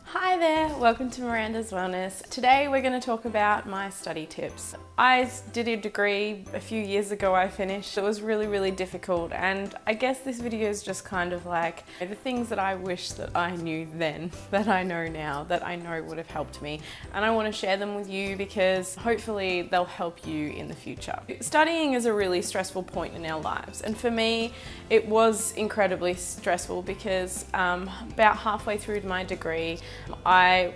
Hi there, welcome to Miranda's Wellness. Today we're going to talk about my study tips. I did a degree a few years ago. I finished. It was really difficult, and I guess this video is just kind of like the things that I wish that I knew then, that I know now, that I know would have helped me, and I want to share them with you because hopefully they'll help you in the future. Studying is a really stressful point in our lives, and for me it was incredibly stressful because about halfway through my degree I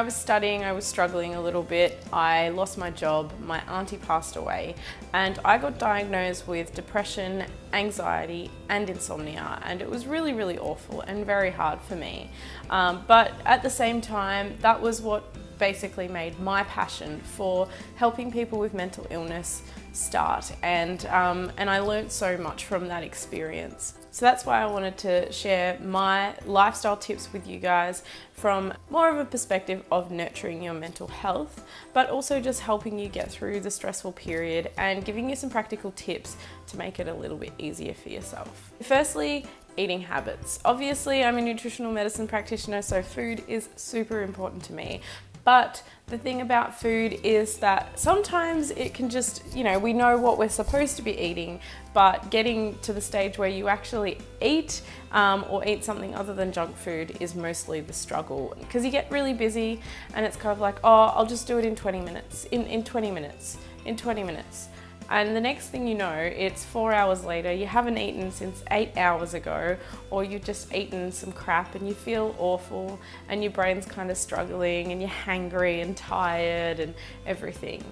was studying, I was struggling a little bit. I lost my job, my auntie passed away, and I got diagnosed with depression, anxiety and insomnia, and it was really awful and very hard for me. But at the same time, that was what basically made my passion for helping people with mental illness start, and I learned so much from that experience. So that's why I wanted to share my lifestyle tips with you guys from more of a perspective of nurturing your mental health, but also just helping you get through the stressful period and giving you some practical tips to make it a little bit easier for yourself. Firstly, eating habits. Obviously, I'm a nutritional medicine practitioner, so food is super important to me. But the thing about food is that sometimes it can just, we know what we're supposed to be eating, but getting to the stage where you actually eat or eat something other than junk food is mostly the struggle, because you get really busy and it's kind of like, oh, I'll just do it in 20 minutes, in 20 minutes, in 20 minutes. And the next thing you know, it's 4 hours later, you haven't eaten since 8 hours ago, or you've just eaten some crap and you feel awful and your brain's kind of struggling and you're hangry and tired and everything.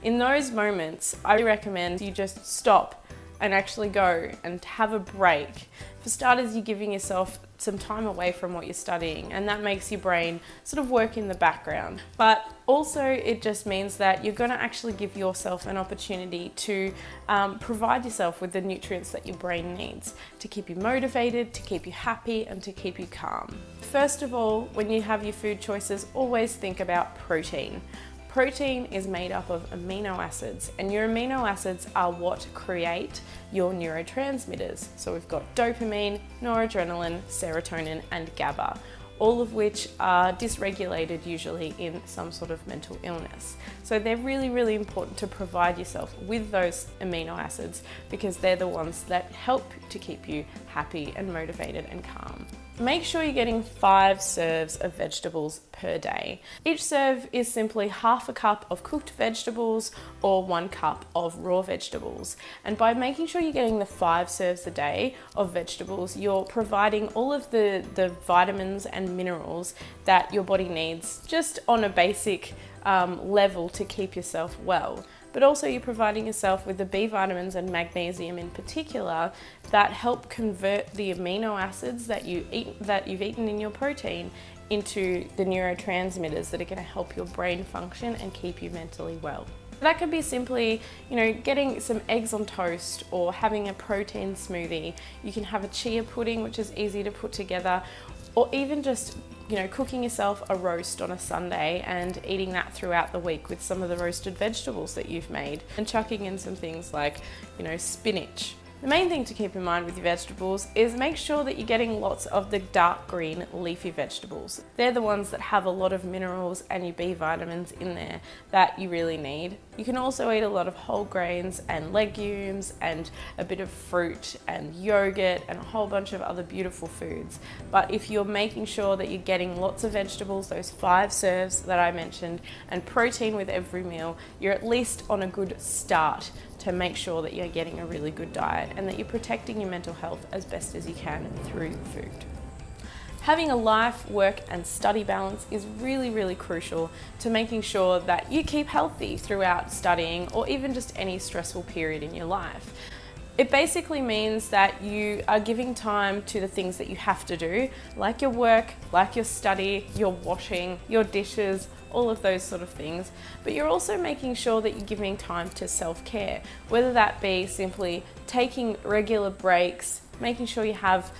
In those moments, I recommend you just stop and actually go and have a break. For starters, you're giving yourself some time away from what you're studying, and that makes your brain sort of work in the background. But also it just means that you're going to actually give yourself an opportunity to provide yourself with the nutrients that your brain needs to keep you motivated, to keep you happy and to keep you calm. First of all, when you have your food choices, always think about protein. Protein is made up of amino acids, and your amino acids are what create your neurotransmitters. So we've got dopamine, noradrenaline, serotonin and GABA, all of which are dysregulated usually in some sort of mental illness. So they're really important to provide yourself with those amino acids because they're the ones that help to keep you happy and motivated and calm. Make sure you're getting 5 serves of vegetables per day. Each serve is simply half a cup of cooked vegetables or 1 cup of raw vegetables. And by making sure you're getting the 5 serves a day of vegetables, you're providing all of the vitamins and minerals that your body needs just on a basic level to keep yourself well. But also you're providing yourself with the B vitamins and magnesium in particular that help convert the amino acids that you've eaten in your protein into the neurotransmitters that are going to help your brain function and keep you mentally well. That could be simply, getting some eggs on toast or having a protein smoothie. You can have a chia pudding, which is easy to put together, or even just cooking yourself a roast on a Sunday and eating that throughout the week with some of the roasted vegetables that you've made, and chucking in some things like, spinach. The main thing to keep in mind with your vegetables is make sure that you're getting lots of the dark green leafy vegetables. They're the ones that have a lot of minerals and your B vitamins in there that you really need. You can also eat a lot of whole grains and legumes and a bit of fruit and yogurt and a whole bunch of other beautiful foods. But if you're making sure that you're getting lots of vegetables, those 5 serves that I mentioned, and protein with every meal, you're at least on a good start to make sure that you're getting a really good diet and that you're protecting your mental health as best as you can through food. Having a life, work and study balance is really crucial to making sure that you keep healthy throughout studying or even just any stressful period in your life. It basically means that you are giving time to the things that you have to do, like your work, like your study, your washing, your dishes, all of those sort of things. But you're also making sure that you're giving time to self-care, whether that be simply taking regular breaks, making sure you have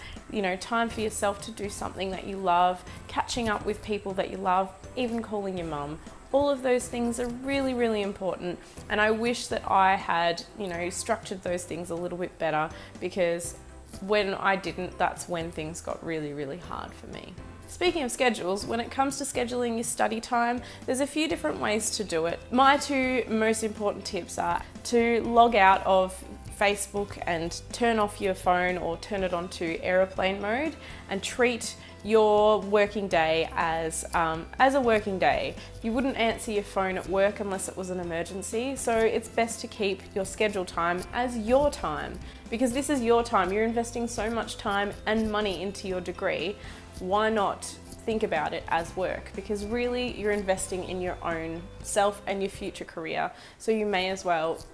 time for yourself to do something that you love, catching up with people that you love, even calling your mum All of those things are really, really important. And I wish that I had, structured those things a little bit better, because when I didn't, that's when things got really, really hard for me. Speaking of schedules, when it comes to scheduling your study time, there's a few different ways to do it. My two most important tips are to log out of Facebook and turn off your phone or turn it onto airplane mode, and treat your working day as a working day. You wouldn't answer your phone at work unless it was an emergency, so it's best to keep your schedule time as your time, because this is your time. You're investing so much time and money into your degree. Why not think about it as work? Because really you're investing in your own self and your future career, so you may as well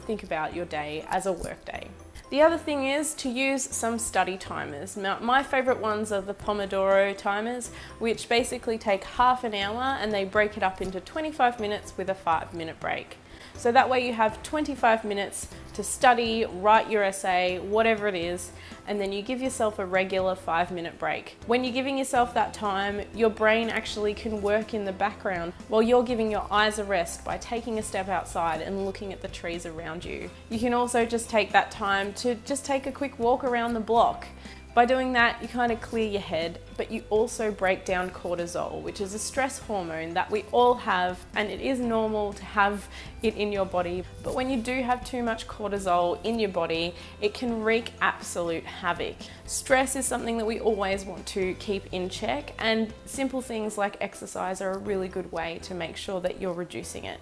think about your day as a work day. The other thing is to use some study timers. Now, my favorite ones are the Pomodoro timers, which basically take half an hour and they break it up into 25 minutes with a 5-minute break. So that way you have 25 minutes to study, write your essay, whatever it is, and then you give yourself a regular 5-minute break. When you're giving yourself that time, your brain actually can work in the background while you're giving your eyes a rest by taking a step outside and looking at the trees around you. You can also just take that time to just take a quick walk around the block. By doing that, you kind of clear your head, but you also break down cortisol, which is a stress hormone that we all have, and it is normal to have it in your body. But when you do have too much cortisol in your body, it can wreak absolute havoc. Stress is something that we always want to keep in check, and simple things like exercise are a really good way to make sure that you're reducing it.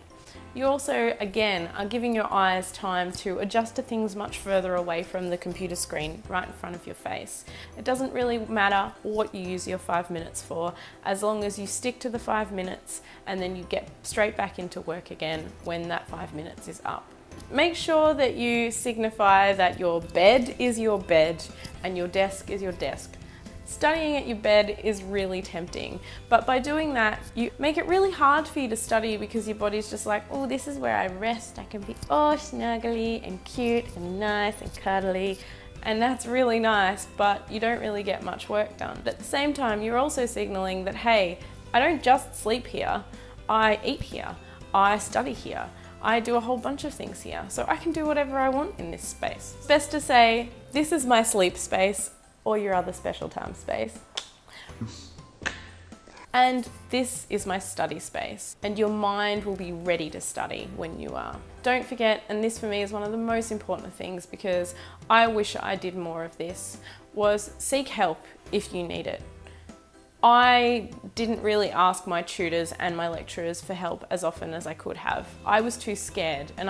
You also, again, are giving your eyes time to adjust to things much further away from the computer screen right in front of your face. It doesn't really matter what you use your 5 minutes for, as long as you stick to the 5 minutes and then you get straight back into work again when that 5 minutes is up. Make sure that you signify that your bed is your bed and your desk is your desk. Studying at your bed is really tempting, but by doing that, you make it really hard for you to study, because your body's just like, oh, this is where I rest. I can be all snuggly and cute and nice and cuddly, and that's really nice, but you don't really get much work done. But at the same time, you're also signaling that, hey, I don't just sleep here, I eat here, I study here, I do a whole bunch of things here, so I can do whatever I want in this space. It's best to say, this is my sleep space, or your other special time space. And this is my study space, and your mind will be ready to study when you are. Don't forget, and this for me is one of the most important things, because I wish I did more of this, was seek help if you need it. I didn't really ask my tutors and my lecturers for help as often as I could have. I was too scared, and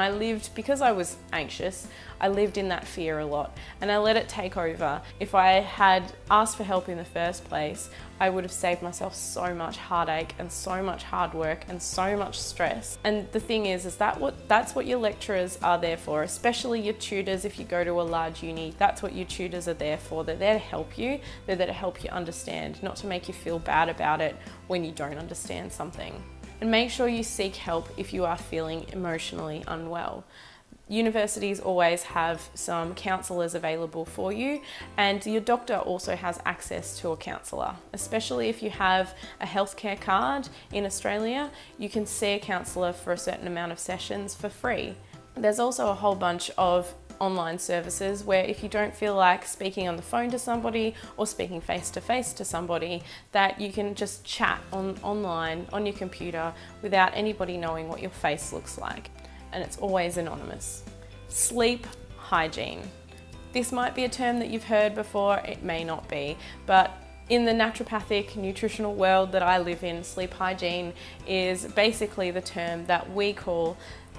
because I was anxious, I lived in that fear a lot, and I let it take over. If I had asked for help in the first place, I would have saved myself so much heartache and so much hard work and so much stress. And the thing is that's what your lecturers are there for, especially your tutors. If you go to a large uni, that's what your tutors are there for. They're there to help you. They're there to help you understand, not to make you feel bad about it when you don't understand something. And make sure you seek help if you are feeling emotionally unwell. Universities always have some counsellors available for you, and your doctor also has access to a counsellor. Especially if you have a healthcare card in Australia, you can see a counsellor for a certain amount of sessions for free. There's also a whole bunch of online services where if you don't feel like speaking on the phone to somebody or speaking face to face to somebody, that you can just chat online on your computer without anybody knowing what your face looks like. And it's always anonymous. Sleep hygiene. This might be a term that you've heard before, it may not be, but in the naturopathic nutritional world that I live in, sleep hygiene is basically the term that we call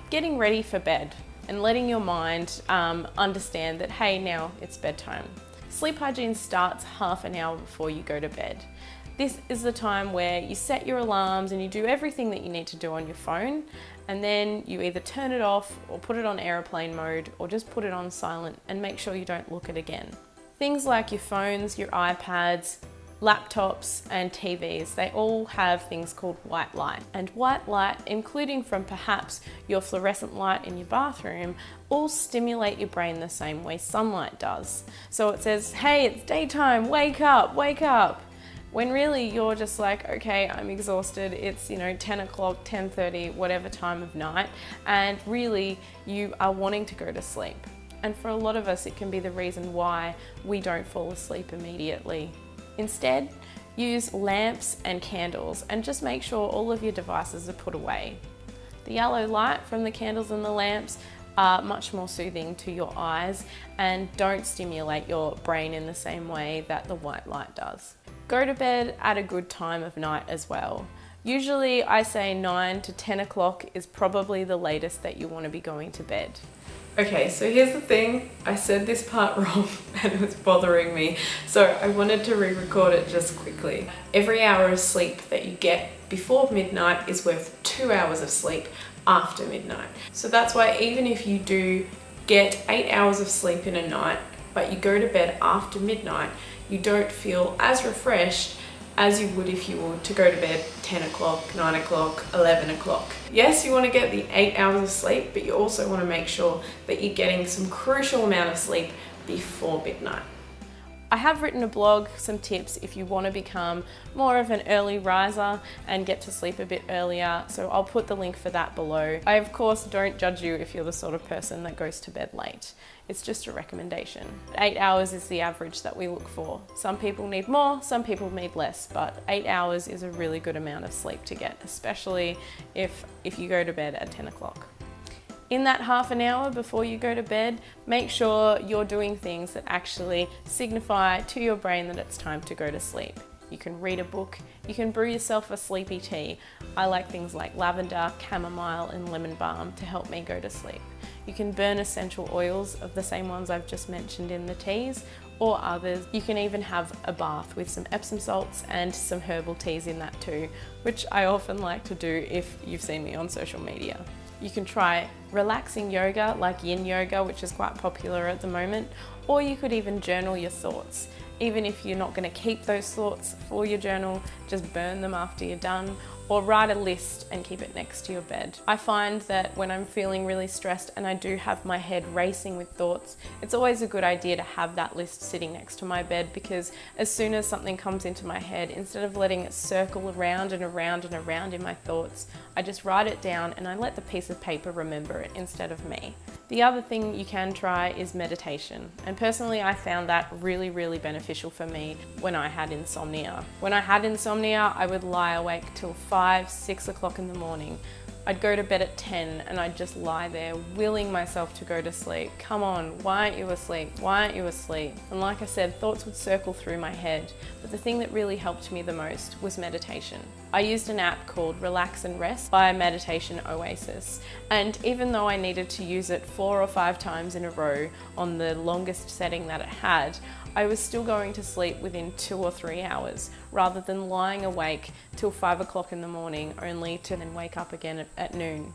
getting ready for bed and letting your mind understand that, hey, now it's bedtime. Sleep hygiene starts half an hour before you go to bed. This is the time where you set your alarms and you do everything that you need to do on your phone, and then you either turn it off or put it on airplane mode or just put it on silent and make sure you don't look at it again. Things like your phones, your iPads, laptops and TVs, they all have things called white light. And white light, including from perhaps your fluorescent light in your bathroom, all stimulate your brain the same way sunlight does. So it says, hey, it's daytime, wake up, wake up. when really you're just like, okay, I'm exhausted, it's 10 o'clock, 10:30, whatever time of night, and really you are wanting to go to sleep. And for a lot of us, it can be the reason why we don't fall asleep immediately. Instead, use lamps and candles and just make sure all of your devices are put away. The yellow light from the candles and the lamps are much more soothing to your eyes and don't stimulate your brain in the same way that the white light does. Go to bed at a good time of night as well. Usually I say 9 to 10 o'clock is probably the latest that you want to be going to bed. Okay, so here's the thing, I said this part wrong and it was bothering me, so I wanted to re-record it just quickly. Every hour of sleep that you get before midnight is worth 2 hours of sleep after midnight. So that's why even if you do get 8 hours of sleep in a night, but you go to bed after midnight, you don't feel as refreshed as you would if you were to go to bed 10 o'clock, 9 o'clock, 11 o'clock. Yes, you want to get the 8 hours of sleep, but you also want to make sure that you're getting some crucial amount of sleep before midnight. I have written a blog, some tips if you want to become more of an early riser and get to sleep a bit earlier, so I'll put the link for that below. I of course don't judge you if you're the sort of person that goes to bed late. It's just a recommendation. 8 hours is the average that we look for. Some people need more, some people need less, but 8 hours is a really good amount of sleep to get, especially if you go to bed at 10 o'clock. In that half an hour before you go to bed, make sure you're doing things that actually signify to your brain that it's time to go to sleep. You can read a book, you can brew yourself a sleepy tea. I like things like lavender, chamomile and lemon balm to help me go to sleep. You can burn essential oils of the same ones I've just mentioned in the teas or others. You can even have a bath with some Epsom salts and some herbal teas in that too, which I often like to do if you've seen me on social media. You can try relaxing yoga like yin yoga, which is quite popular at the moment, or you could even journal your thoughts. Even if you're not going to keep those thoughts for your journal, just burn them after you're done, or write a list and keep it next to your bed. I find that when I'm feeling really stressed and I do have my head racing with thoughts, it's always a good idea to have that list sitting next to my bed, because as soon as something comes into my head, instead of letting it circle around and around and around in my thoughts, I just write it down and I let the piece of paper remember it instead of me. The other thing you can try is meditation, and personally I found that really, really beneficial for me when I had insomnia. When I had insomnia, I would lie awake till 5, 6 o'clock in the morning. I'd go to bed at 10 and I'd just lie there willing myself to go to sleep. Come on, why aren't you asleep? Why aren't you asleep? And like I said, thoughts would circle through my head, but the thing that really helped me the most was meditation. I used an app called Relax and Rest by Meditation Oasis, and even though I needed to use it 4 or 5 times in a row on the longest setting that it had, I was still going to sleep within 2 or 3 hours, rather than lying awake till 5 o'clock in the morning only to then wake up again at noon.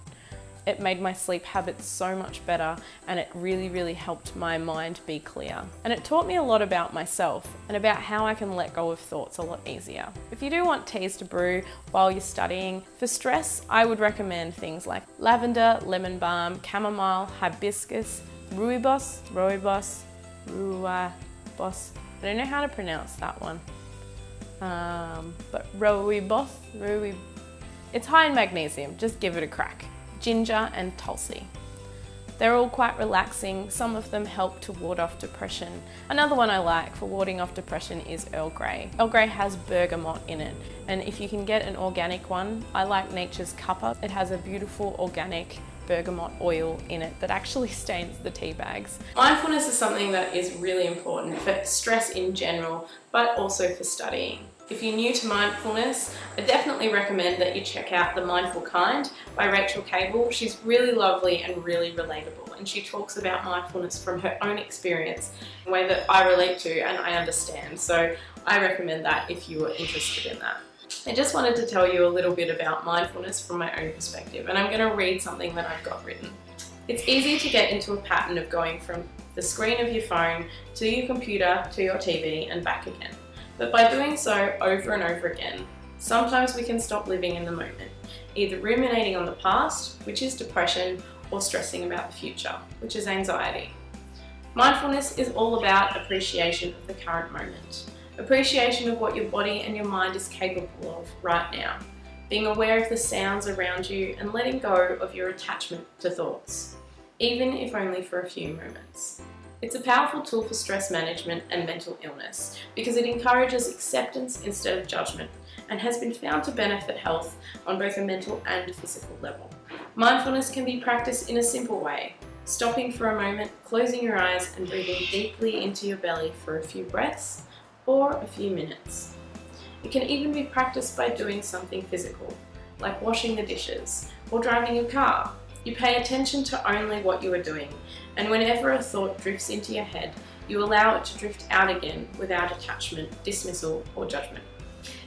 It made my sleep habits so much better, and it really, really helped my mind be clear. And it taught me a lot about myself and about how I can let go of thoughts a lot easier. If you do want teas to brew while you're studying, for stress, I would recommend things like lavender, lemon balm, chamomile, hibiscus, rooibos. I don't know how to pronounce that one. But rooibos, it's high in magnesium, just give it a crack. Ginger and tulsi. They're all quite relaxing. Some of them help to ward off depression. Another one I like for warding off depression is Earl Grey. Earl Grey has bergamot in it, and if you can get an organic one, I like Nature's Cuppa. It has a beautiful organic bergamot oil in it that actually stains the tea bags. Mindfulness is something that is really important for stress in general, but also for studying. If you're new to mindfulness, I definitely recommend that you check out The Mindful Kind by Rachel Cable. She's really lovely and really relatable, and she talks about mindfulness from her own experience in a way that I relate to and I understand. So I recommend that if you are interested in that. I just wanted to tell you a little bit about mindfulness from my own perspective, and I'm going to read something that I've got written. It's easy to get into a pattern of going from the screen of your phone to your computer to your TV and back again. But by doing so over and over again, sometimes we can stop living in the moment, either ruminating on the past, which is depression, or stressing about the future, which is anxiety. Mindfulness is all about appreciation of the current moment. Appreciation of what your body and your mind is capable of right now. Being aware of the sounds around you and letting go of your attachment to thoughts, even if only for a few moments. It's a powerful tool for stress management and mental illness because it encourages acceptance instead of judgment and has been found to benefit health on both a mental and physical level. Mindfulness can be practiced in a simple way, stopping for a moment, closing your eyes and breathing deeply into your belly for a few breaths or a few minutes. It can even be practiced by doing something physical, like washing the dishes or driving your car. You pay attention to only what you are doing, and whenever a thought drifts into your head, you allow it to drift out again without attachment, dismissal, or judgment.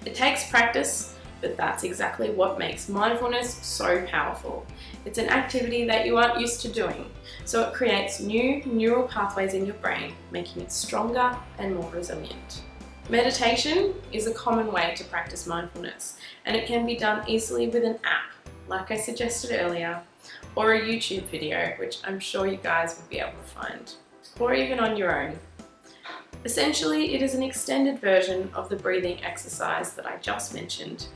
It takes practice, but that's exactly what makes mindfulness so powerful. It's an activity that you aren't used to doing, so it creates new neural pathways in your brain, making it stronger and more resilient. Meditation is a common way to practice mindfulness, and it can be done easily with an app, like I suggested earlier, or a YouTube video, which I'm sure you guys will be able to find, or even on your own. Essentially, it is an extended version of the breathing exercise that I just mentioned,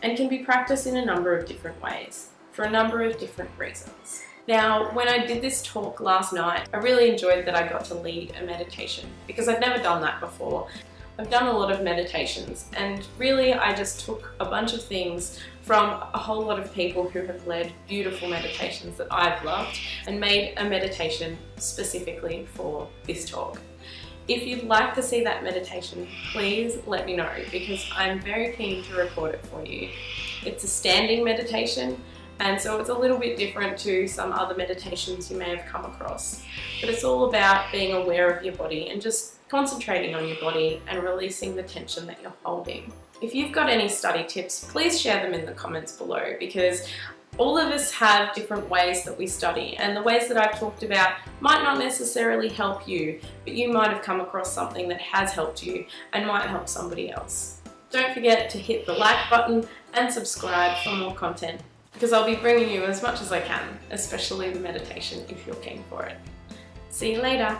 and can be practiced in a number of different ways, for a number of different reasons. Now, when I did this talk last night, I really enjoyed that I got to lead a meditation, because I'd never done that before. I've done a lot of meditations, and really I just took a bunch of things from a whole lot of people who have led beautiful meditations that I've loved and made a meditation specifically for this talk. If you'd like to see that meditation, please let me know, because I'm very keen to record it for you. It's a standing meditation, and so it's a little bit different to some other meditations you may have come across. But it's all about being aware of your body and just concentrating on your body and releasing the tension that you're holding. If you've got any study tips, please share them in the comments below, because all of us have different ways that we study, and the ways that I've talked about might not necessarily help you, but you might have come across something that has helped you and might help somebody else. Don't forget to hit the like button and subscribe for more content, because I'll be bringing you as much as I can, especially the meditation if you're keen for it. See you later.